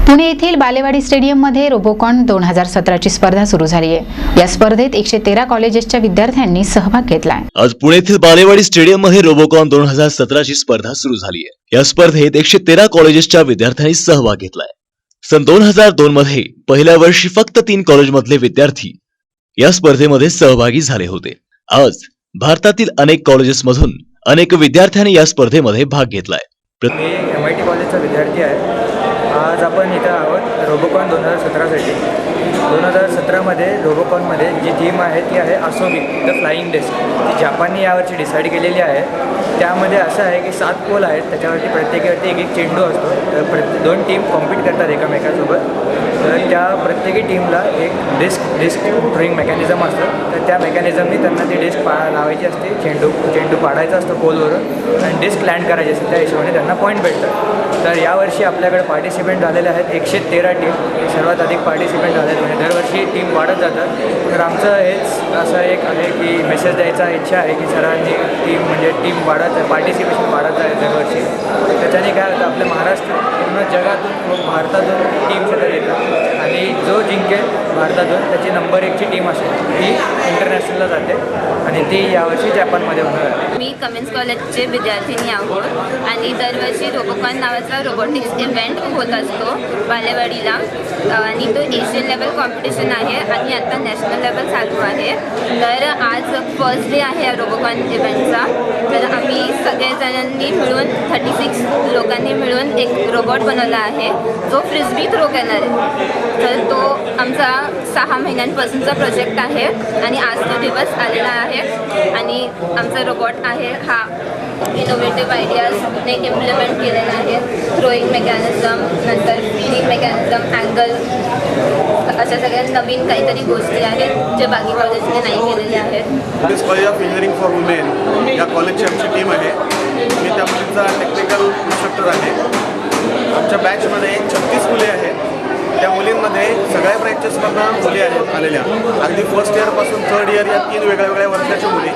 पुणे येथील बालेवाडी स्टेडियममध्ये रोबोकॉन 2017 ची स्पर्धा सुरू झाली आहे। या स्पर्धेत 113 कॉलेजेसच्या विद्यार्थ्यांनी सहभाग घेतलाय। आज पुणे येथील बालेवाडी स्टेडियममध्ये रोबोकॉन 2017 ची स्पर्धा सुरू झाली आहे। या स्पर्धेत 113 कॉलेजेसच्या विद्यार्थ्यांनी सहभाग घेतलाय। सन 2002 मध्ये पहिल्या वर्षी फक्त 3 कॉलेजमधले विद्यार्थी या स्पर्धेमध्ये सहभागी झाले होते। आज भारतातील अनेक कॉलेजेसमधून अनेक विद्यार्थ्यांनी या स्पर्धेमध्ये भाग घेतलाय। मी MIT कॉलेजचा विद्यार्थी आहे। आज आपण इथं आहोत रोबोकॉन 2017 साठी। 2017 रोबोकॉनमध्ये जी थीम आहे ती आहे आसोबी द फ्लाइंग डेस्क। ती जपानने यावर्षी डिसाईड केलेली आहे। त्यामध्ये असं आहे की 7 पोल आहेत, त्याच्यावरती प्रत्येकावरती एक चेंडू असतो। तर 2 टीम कॉम्पीट करतात एकमेकांसोबत। तर त्या प्रत्येकी टीमला एक डिस्क ड्रॉईंग मेकॅनिझम असतं। तर त्या मेकॅनिझमनी त्यांना ती डिस्क लावायची असते, चेंडू पाडायचा असतो पोलवरून आणि डिस्क लँड करायची असते। त्या हिशोबाने त्यांना पॉईंट भेटतात। तर यावर्षी आपल्याकडे पार्टिसिपेंट झालेले आहेत 113 टीम। सर्वात अधिक पार्टिसिपेंट झाले आहेत, म्हणजे दरवर्षी टीम वाढत जातात। तर आमचं हेच असं एक आहे की मेसेज द्यायचा इच्छा आहे की सरांनी टीम वाढत आहे, पार्टिसिपेशन वाढत आहे दरवर्षी। त्याच्याने काय होतं, आपल्या महाराष्ट्र पूर्ण जगातून व भारतातून टीम सगळं येतात आणि जो जिंकेल भारतातून त्याची नंबर 1 ची टीम असेल ती इंटरनॅशनलला जाते आणि ती यावर्षी जपानमध्ये होणार आहे। मी कमेन्स कॉलेजचे विद्यार्थिनी आहोत आणि दरवर्षी रोबोकॉन नावाचा रोबोटिक्स इव्हेंट होत असतो बालेवाडीला आणि तो एशियन लेवल कॉम्पिटिशन आहे आणि आता नॅशनल लेवल चालू आहे। तर आज फर्स्ट डे आहे या रोबोकॉन इव्हेंटचा। तर आम्ही सगळेजणांनी मिळून 36 लोकांनी मिळून एक रोबोट बनवला आहे जो फ्रिस्बी थ्रो करणार आहे। तर तो आमचा 6 महिन्यांपासूनचा प्रोजेक्ट आहे आणि आज तो दिवस आलेला आहे आणि आमचा रोबोट आहे हा इनोव्हेटिव्ह आयडियाजने इम्प्लिमेंट केलेला आहे। थ्रोईंग मेकॅनिझम, नंतर फीडिंग मेकॅनिझम, अँगल, अशा सगळ्या नवीन काहीतरी गोष्टी आहेत जे बाकी कॉलेजने नाही केलेल्या आहेत। This college of engineering for women या कॉलेजची आमची टीम आहे। मी त्या मुलींचा टेक्निकल इन्स्ट्रक्टर आहे। आमच्या बॅचमध्ये 36 मुली आहेत। त्या मुलींमध्ये सगळ्या ब्रँचेसमधून मुली आहेत आलेल्या, अगदी फर्स्ट इयरपासून 3rd इयर या 3 वेगळ्या वर्षाच्या मुली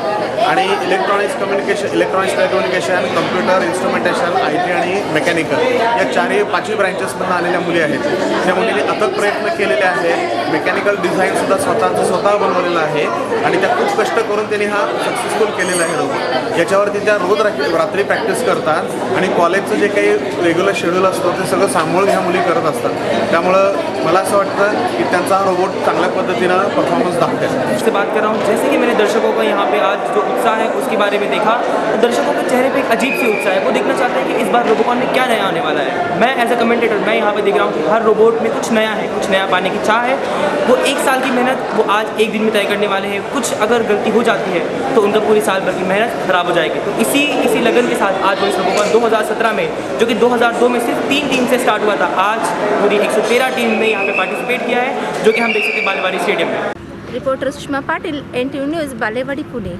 आणि electronics communication, computer, instrumentation, IT आणि मेकॅनिकल या 4-5 ब्रँचेसमधून आलेल्या मुली आहेत। त्या मुलींनी अथक प्रयत्न केलेले आहेत। मेकॅनिकल डिझाईनसुद्धा स्वतः बनवलेलं आहे आणि त्या खूप कष्ट करून त्यांनी हा सक्सेसफुल केलेला आहे रोबोट। याच्यावरती त्या रोज रात्री प्रॅक्टिस करतात आणि कॉलेजचं जे काही रेग्युलर शेड्यूल असतो ते सगळं सांभाळून ह्या मुली करत असतात। त्यामुळं मला असं वाटतं की त्यांचा हा रोबोट चांगल्या पद्धतीनं परफॉर्मन्स दाखवेल। इससे बात कर रहा हूँ, जैसे कि मैंने दर्शकों को यहाँ पे आज जो उत्साह है उसके बारे में देखा, तो दर्शकों के चेहरे पे एक अजीब सी उत्साह है। वो देखना चाहते हैं कि इस बार रोबोकॉन में क्या नया आने वाला है। मैं एज अ कमेंटेटर मैं यहाँ पे देख रहा हूँ कि हर रोबोट में कुछ नया है, कुछ नया पाने की चाह है। वो 1 साल की मेहनत वो आज 1 दिन में तय करने वाले हैं। कुछ अगर गलती हो जाती है तो उनका पूरी साल भर की मेहनत खराब हो जाएगी। तो इसी लगन के साथ आज वो इस रोबोकॉन 2017 में, जो कि 2002 में सिर्फ 3 टीम से स्टार्ट हुआ था, आज पूरी 113 टीम ने यहाँ पे पार्टिसिपेट किया है, जो कि हम देख सकते हैं बालेवाड़ी स्टेडियम में। Reporter Sushma Patil, NTV news, Balewadi, Pune.